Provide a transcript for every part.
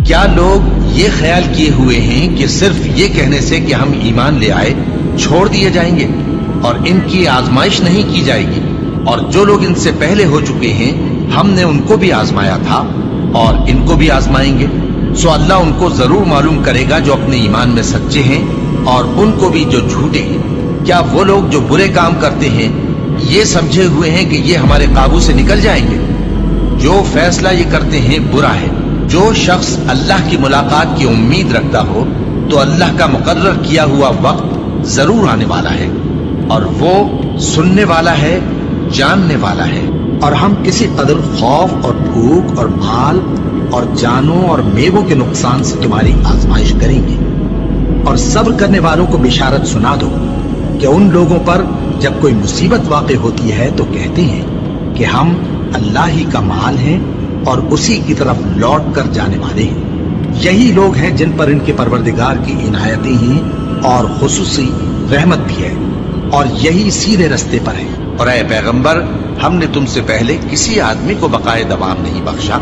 کیا لوگ یہ خیال کیے ہوئے ہیں کہ صرف یہ کہنے سے کہ ہم ایمان لے آئے چھوڑ دیے جائیں گے اور ان کی آزمائش نہیں کی جائے گی؟ اور جو لوگ ان سے پہلے ہو چکے ہیں ہم نے ان کو بھی آزمایا تھا اور ان کو بھی آزمائیں گے، سو اللہ ان کو ضرور معلوم کرے گا جو اپنے ایمان میں سچے ہیں اور ان کو بھی جو جھوٹے ہیں۔ کیا وہ لوگ جو برے کام کرتے ہیں یہ سمجھے ہوئے ہیں کہ یہ ہمارے قابو سے نکل جائیں گے؟ جو فیصلہ یہ کرتے ہیں برا ہے۔ جو شخص اللہ کی ملاقات کی امید رکھتا ہو تو اللہ کا مقرر کیا ہوا وقت ضرور آنے والا ہے، اور وہ سننے والا ہے، جاننے والا ہے۔ اور ہم کسی قدر خوف اور بھوک اور مال اور جانوں اور میووں کے نقصان سے تمہاری آزمائش کریں گے، اور صبر کرنے والوں کو بشارت سنا دو کہ ان لوگوں پر جب کوئی مصیبت واقع ہوتی ہے تو کہتے ہیں کہ ہم اللہ ہی کا مال ہیں اور اسی کی طرف لوٹ کر جانے والے ہیں۔ یہی لوگ ہیں جن پر ان کے پروردگار کی عنایتیں ہیں اور خصوصی رحمت بھی ہے، اور یہی سیدھے رستے پر ہیں۔ اور اے پیغمبر، ہم نے تم سے پہلے کسی آدمی کو بقائے دوام نہیں بخشا،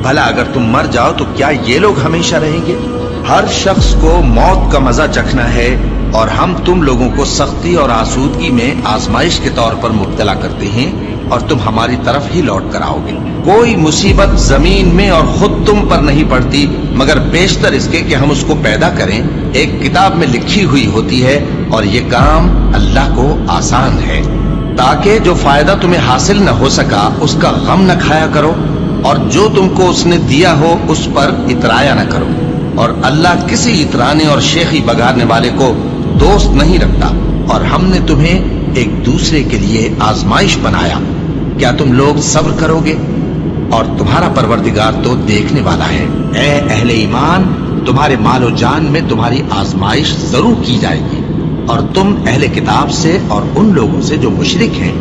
بھلا اگر تم مر جاؤ تو کیا یہ لوگ ہمیشہ رہیں گے؟ ہر شخص کو موت کا مزہ چکھنا ہے، اور ہم تم لوگوں کو سختی اور آسودگی میں آزمائش کے طور پر مبتلا کرتے ہیں، اور تم ہماری طرف ہی لوٹ کر آؤ گے۔ کوئی مصیبت زمین میں اور خود تم پر نہیں پڑتی مگر بیشتر اس کے کہ ہم اس کو پیدا کریں ایک کتاب میں لکھی ہوئی ہوتی ہے، اور یہ کام اللہ کو آسان ہے، تاکہ جو فائدہ تمہیں حاصل نہ ہو سکا اس کا غم نہ کھایا کرو، اور جو تم کو اس نے دیا ہو اس پر اترایا نہ کرو۔ اور اللہ کسی اترانے اور شیخی بگاڑنے والے کو دوست نہیں رکھتا، اور ہم نے تمہیں ایک دوسرے کے لیے آزمائش بنایا، کیا تم لوگ صبر کرو گے؟ اور تمہارا پروردگار تو دیکھنے والا ہے۔ اے اہل ایمان، تمہارے مال و جان میں تمہاری آزمائش ضرور کی جائے گی، اور تم اہل کتاب سے اور ان لوگوں سے جو مشرک ہیں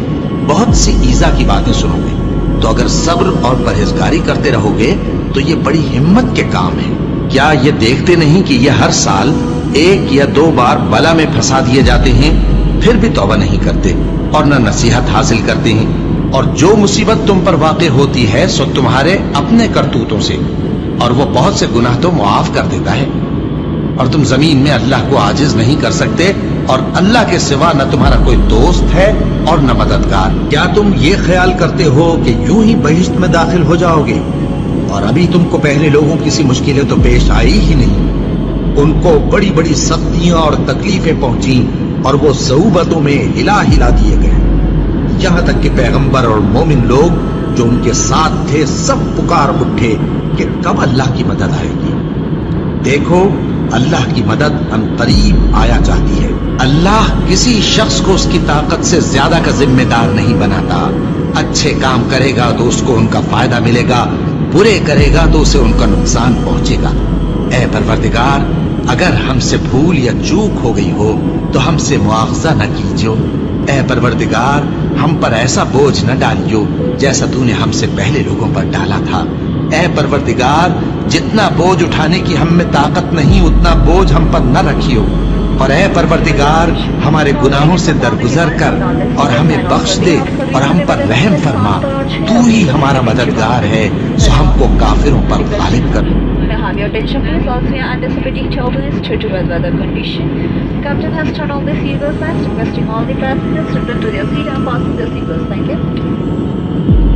بہت سی ایذا کی باتیں سنو گے، تو اگر صبر اور پرہیزگاری کرتے رہو گے تو یہ بڑی ہمت کے کام ہے۔ کیا یہ دیکھتے نہیں کہ یہ ہر سال 1 یا 2 بار بلا میں پھنسا دیے جاتے ہیں، پھر بھی توبہ نہیں کرتے اور نہ نصیحت حاصل کرتے ہیں؟ اور جو مصیبت تم پر واقع ہوتی ہے سو تمہارے اپنے کرتوتوں سے، اور وہ بہت سے گناہ تو معاف کر دیتا ہے۔ اور تم زمین میں اللہ کو عاجز نہیں کر سکتے، اور اللہ کے سوا نہ تمہارا کوئی دوست ہے اور نہ مددگار۔ کیا تم یہ خیال کرتے ہو کہ یوں ہی بہشت میں داخل ہو جاؤ گے، اور ابھی تم کو پہلے لوگوں کی سی مشکلیں تو پیش آئی ہی نہیں؟ ان کو بڑی بڑی سختیاں اور تکلیفیں پہنچیں، اور وہ صعوبتوں میں ہلا ہلا دیے گئے، یہاں تک کہ پیغمبر اور مومن لوگ جو ان کے ساتھ تھے سب پکار اٹھے کہ کب اللہ کی مدد آئے گی۔ دیکھو، اللہ کی مدد ان قریب آیا چاہتی ہے۔ اللہ کسی شخص کو اس کی طاقت سے زیادہ کا ذمہ دار نہیں بناتا۔ اچھے کام کرے گا تو اس کو ان کا فائدہ ملے گا، برے کرے گا تو اسے ان کا نقصان پہنچے گا۔ اے پروردگار، اگر ہم سے بھول یا چوک ہو گئی ہو تو ہم سے مواخذہ نہ کیجو۔ اے پروردگار، ہم پر ایسا بوجھ نہ ڈالیو جیسا تو نے ہم سے پہلے لوگوں پر ڈالا تھا۔ اے پروردگار، جتنا بوجھ اٹھانے کی ہم میں طاقت نہیں اتنا بوجھ ہم پر نہ رکھیو، اور اے پروردگار، ہمارے گناہوں سے درگزر کر اور ہمیں بخش دے اور ہم پر رحم فرما۔ تو ہی ہمارا مددگار ہے، سو ہم کو کافروں پر غالب کر۔ May I have your attention please? Also, we are anticipating turbulence due to bad weather condition. Captain has turned on the seatbelt signs, requesting all the passengers to return to their seat and fasten their seatbelts. Thank you.